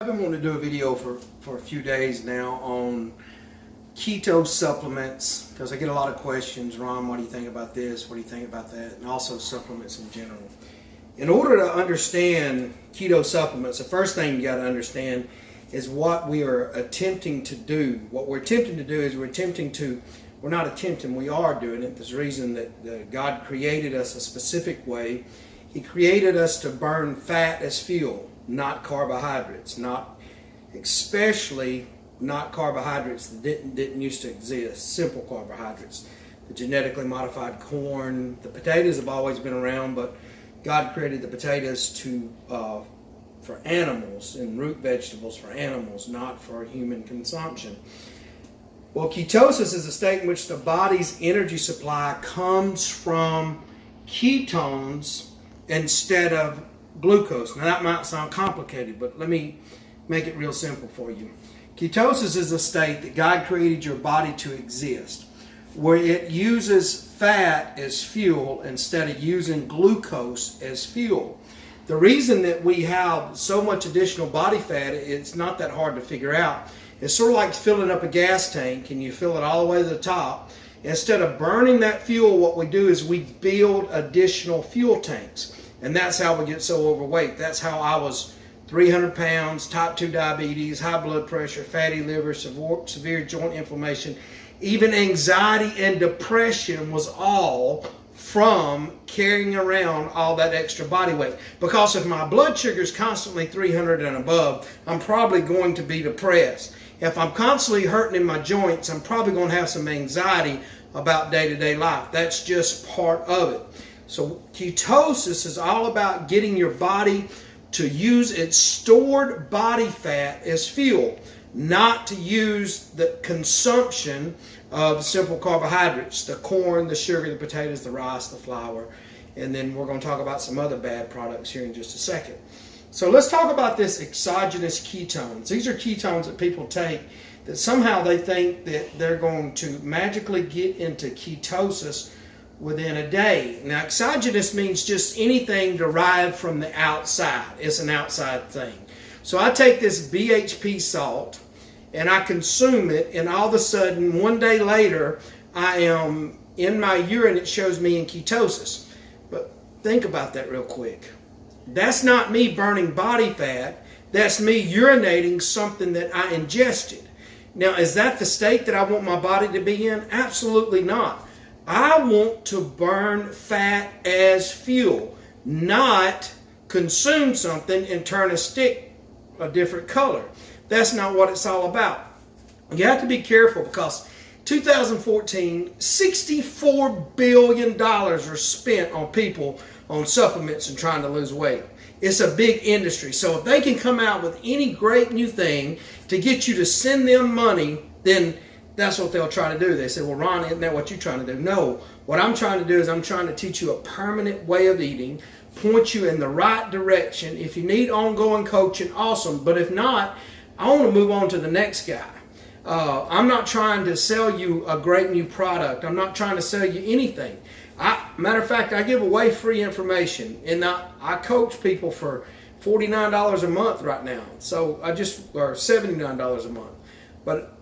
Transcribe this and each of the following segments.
I've been wanting to do a video for a few days now on keto supplements because I get a lot of questions. Ron, what do you think about this? What do you think about that? And also supplements in general. In order to understand keto supplements, the first thing you got to understand is what we are attempting to do. What we're attempting to do is we're not attempting, we are doing it. There's a reason that God created us a specific way. He created us to burn fat as fuel, not carbohydrates, especially not carbohydrates that didn't used to exist, simple carbohydrates. The genetically modified corn, the potatoes have always been around, but God created the potatoes for animals and root vegetables for animals, not for human consumption. Well, ketosis is a state in which the body's energy supply comes from ketones instead of glucose. Now that might sound complicated, but let me make it real simple for you. Ketosis is a state that God created your body to exist, where it uses fat as fuel instead of using glucose as fuel. The reason that we have so much additional body fat, it's not that hard to figure out. It's sort of like filling up a gas tank and you fill it all the way to the top. Instead of burning that fuel, what we do is we build additional fuel tanks. And that's how we get so overweight. That's how I was 300 pounds, type 2 diabetes, high blood pressure, fatty liver, severe joint inflammation. Even anxiety and depression was all from carrying around all that extra body weight. Because if my blood sugar is constantly 300 and above, I'm probably going to be depressed. If I'm constantly hurting in my joints, I'm probably going to have some anxiety about day-to-day life. That's just part of it. So ketosis is all about getting your body to use its stored body fat as fuel, not to use the consumption of simple carbohydrates, the corn, the sugar, the potatoes, the rice, the flour, and then we're going to talk about some other bad products here in just a second. So let's talk about this exogenous ketones. These are ketones that people take that somehow they think that they're going to magically get into ketosis within a day. Now, exogenous means just anything derived from the outside. It's an outside thing. So I take this BHP salt and I consume it, and all of a sudden, one day later, I am in my urine, it shows me in ketosis. But think about that real quick. That's not me burning body fat. That's me urinating something that I ingested. Now, is that the state that I want my body to be in? Absolutely not. I want to burn fat as fuel, not consume something and turn a stick a different color. That's not what it's all about. You have to be careful because 2014, $64 billion are spent on people on supplements and trying to lose weight. It's a big industry. So if they can come out with any great new thing to get you to send them money, then that's what they'll try to do. They say, well, Ron, isn't that what you're trying to do? No. What I'm trying to do is I'm trying to teach you a permanent way of eating, point you in the right direction. If you need ongoing coaching, awesome. But if not, I want to move on to the next guy. I'm not trying to sell you a great new product. I'm not trying to sell you anything. Matter of fact, I give away free information, and I coach people for $49 a month right now. So or $79 a month. But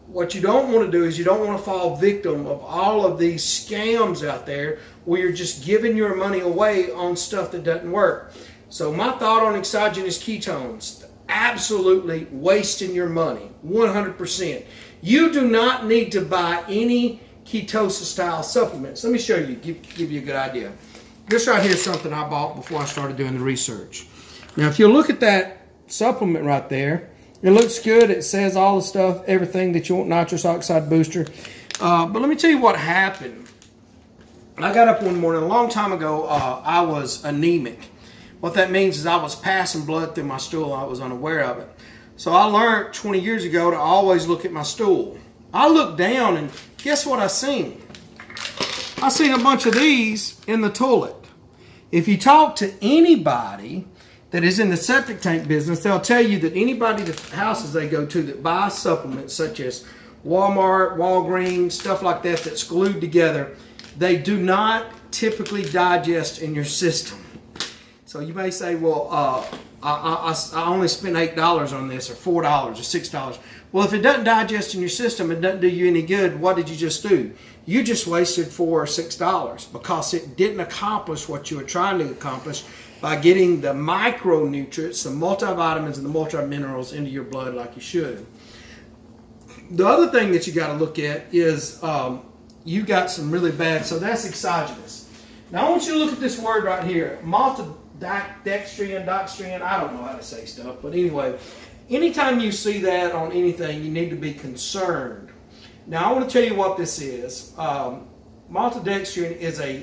what you don't want to do is you don't want to fall victim of all of these scams out there where you're just giving your money away on stuff that doesn't work. So my thought on exogenous ketones, absolutely wasting your money, 100%. You do not need to buy any ketosis style supplements. Let me show you, give you a good idea. This right here is something I bought before I started doing the research. Now if you look at that supplement right there, it looks good. It says all the stuff, everything that you want, nitrous oxide booster. But let me tell you what happened. I got up one morning a long time ago. I was anemic. What that means is I was passing blood through my stool. I was unaware of it. So I learned 20 years ago to always look at my stool. I looked down and guess what I seen? I seen a bunch of these in the toilet. If you talk to anybody that is in the septic tank business, they'll tell you that anybody, the houses they go to that buy supplements such as Walmart, Walgreens, stuff like that that's glued together, they do not typically digest in your system. So you may say, well, I only spent $8 on this, or $4 or $6. Well, if it doesn't digest in your system, it doesn't do you any good. What did you just do? You just wasted $4 or $6 because it didn't accomplish what you were trying to accomplish by getting the micronutrients, the multivitamins and the multiminerals into your blood like you should. The other thing that you got to look at is you got some really bad, so that's exogenous. Now I want you to look at this word right here, maltodextrin, I don't know how to say stuff, but anyway, anytime you see that on anything, you need to be concerned. Now I want to tell you what this is. Maltodextrin is a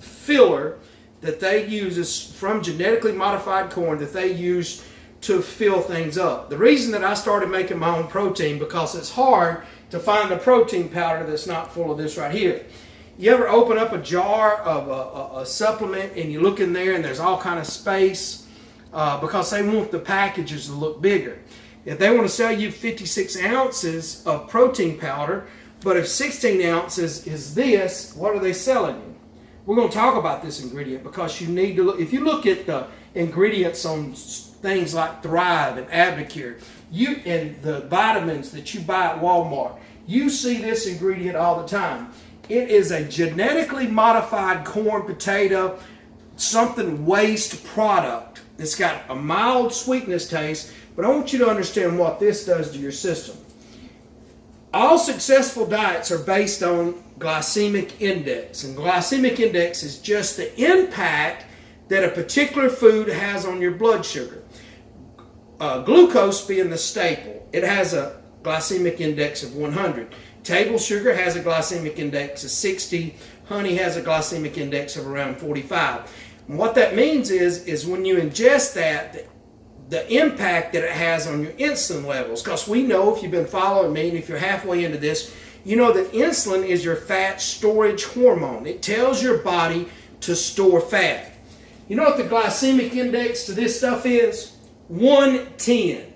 filler that they use from genetically modified corn that they use to fill things up. The reason that I started making my own protein, because it's hard to find a protein powder that's not full of this right here. You ever open up a jar of a supplement and you look in there and there's all kind of space because they want the packages to look bigger. If they want to sell you 56 ounces of protein powder, but if 16 ounces is this, what are they selling you? We're going to talk about this ingredient because you need to look. If you look at the ingredients on things like Thrive and Advocare, and the vitamins that you buy at Walmart, you see this ingredient all the time. It is a genetically modified corn, potato, something waste product. It's got a mild sweetness taste, but I want you to understand what this does to your system. All successful diets are based on glycemic index, and glycemic index is just the impact that a particular food has on your blood sugar. Glucose being the staple, it has a glycemic index of 100. Table sugar has a glycemic index of 60. Honey has a glycemic index of around 45. And what that means is when you ingest that, the impact that it has on your insulin levels. Because we know, if you've been following me and if you're halfway into this, you know that insulin is your fat storage hormone. It tells your body to store fat. You know what the glycemic index to this stuff is? 110.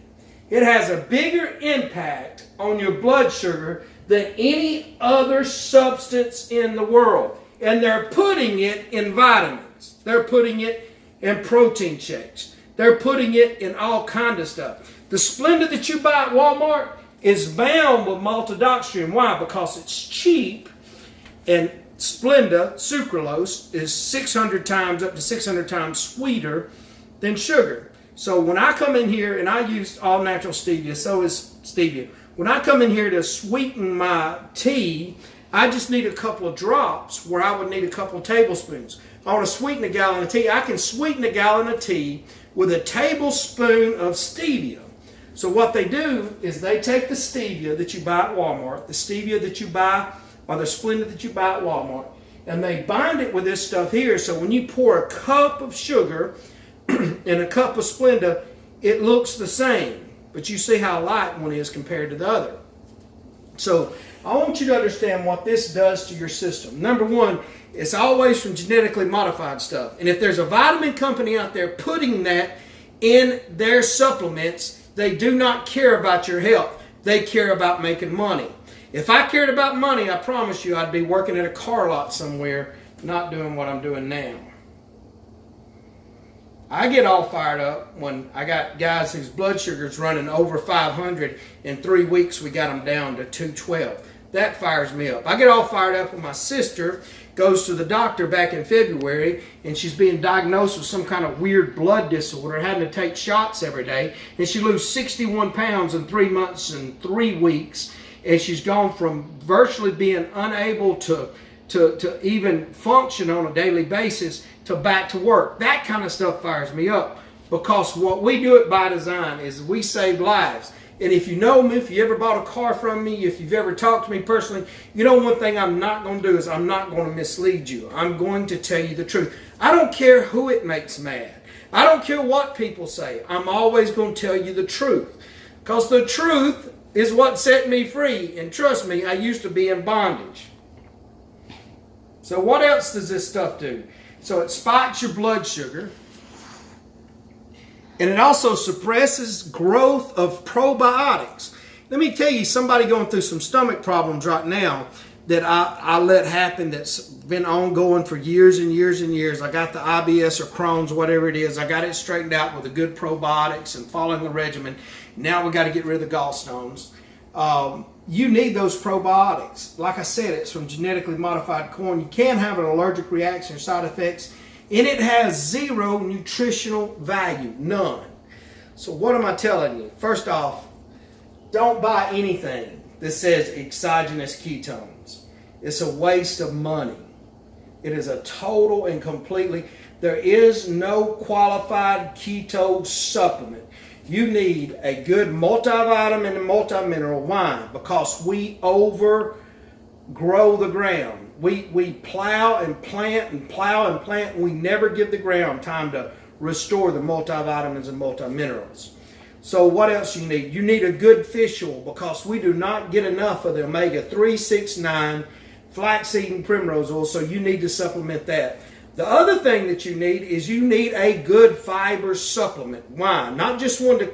It has a bigger impact on your blood sugar than any other substance in the world. And they're putting it in vitamins. They're putting it in protein shakes. They're putting it in all kinds of stuff. The Splenda that you buy at Walmart is bound with maltodextrin. Why? Because it's cheap, and Splenda, sucralose, is 600 times, up to 600 times sweeter than sugar. So when I come in here, and I use all natural stevia, so is stevia. When I come in here to sweeten my tea, I just need a couple of drops where I would need a couple of tablespoons. I want to sweeten a gallon of tea. I can sweeten a gallon of tea with a tablespoon of stevia. So what they do is they take the stevia that you buy at Walmart, the stevia that you buy, or the Splenda that you buy at Walmart, and they bind it with this stuff here. So when you pour a cup of sugar in a cup of Splenda, it looks the same. But you see how light one is compared to the other. So I want you to understand what this does to your system. Number one, it's always from genetically modified stuff. And if there's a vitamin company out there putting that in their supplements, they do not care about your health. They care about making money. If I cared about money, I promise you I'd be working at a car lot somewhere, not doing what I'm doing now. I get all fired up when I got guys whose blood sugar's running over 500. In 3 weeks, we got them down to 212. That fires me up. I get all fired up when my sister goes to the doctor back in February and she's being diagnosed with some kind of weird blood disorder, having to take shots every day, and she loses 61 pounds in 3 months and 3 weeks, and she's gone from virtually being unable to even function on a daily basis to back to work. That kind of stuff fires me up, because what we do at By Design is we save lives. And if you know me, if you ever bought a car from me, if you've ever talked to me personally, you know one thing I'm not going to do is I'm not going to mislead you. I'm going to tell you the truth. I don't care who it makes mad. I don't care what people say. I'm always going to tell you the truth, because the truth is what set me free. And trust me, I used to be in bondage. So what else does this stuff do? So it spikes your blood sugar, and it also suppresses growth of probiotics. Let me tell you, somebody going through some stomach problems right now, that I let happen that's been ongoing for years and years and years. I got the IBS or Crohn's, whatever it is. I got it straightened out with a good probiotics and following the regimen. Now we got to get rid of the gallstones. You need those probiotics. Like I said, it's from genetically modified corn. You can have an allergic reaction or side effects, and it has zero nutritional value, none. So what am I telling you? First off, don't buy anything that says exogenous ketones. It's a waste of money. It is a total and completely, there is no qualified keto supplement. You need a good multivitamin and multimineral. Why? Because we overgrow the ground. We plow and plant and plow and plant, and we never give the ground time to restore the multivitamins and multiminerals. So what else you need? You need a good fish oil, because we do not get enough of the omega-3, 6, 9, flaxseed and primrose oil, so you need to supplement that. The other thing that you need is you need a good fiber supplement. Why? Not just one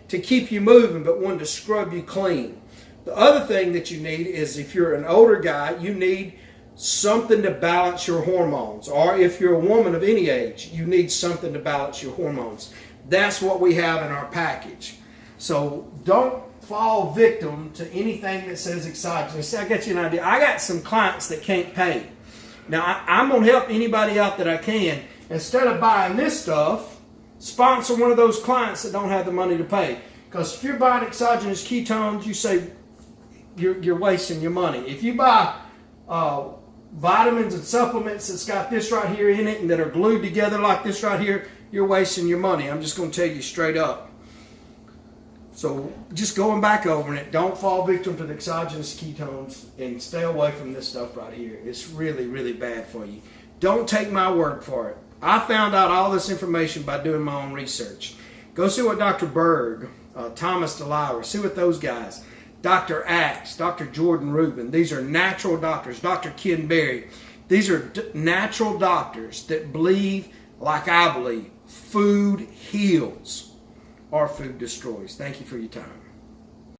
to keep you moving, but one to scrub you clean. The other thing that you need is, if you're an older guy, you need something to balance your hormones. Or if you're a woman of any age, you need something to balance your hormones. That's what we have in our package. So don't fall victim to anything that says exogenous. I'll get you an idea. I got some clients that can't pay. Now, I'm going to help anybody out that I can. Instead of buying this stuff, sponsor one of those clients that don't have the money to pay. Because if you're buying exogenous ketones, you say you're wasting your money. If you buy vitamins and supplements that's got this right here in it and that are glued together like this right here, you're wasting your money. I'm just going to tell you straight up. So just going back over it, don't fall victim to the exogenous ketones, and stay away from this stuff right here. It's really, really bad for you. Don't take my word for it. I found out all this information by doing my own research. Go see what Dr. Berg, Thomas DeLauer, see what those guys, Dr. Axe, Dr. Jordan Rubin, these are natural doctors, Dr. Ken Berry. These are natural doctors that believe, like I believe, food heals or food destroys. Thank you for your time.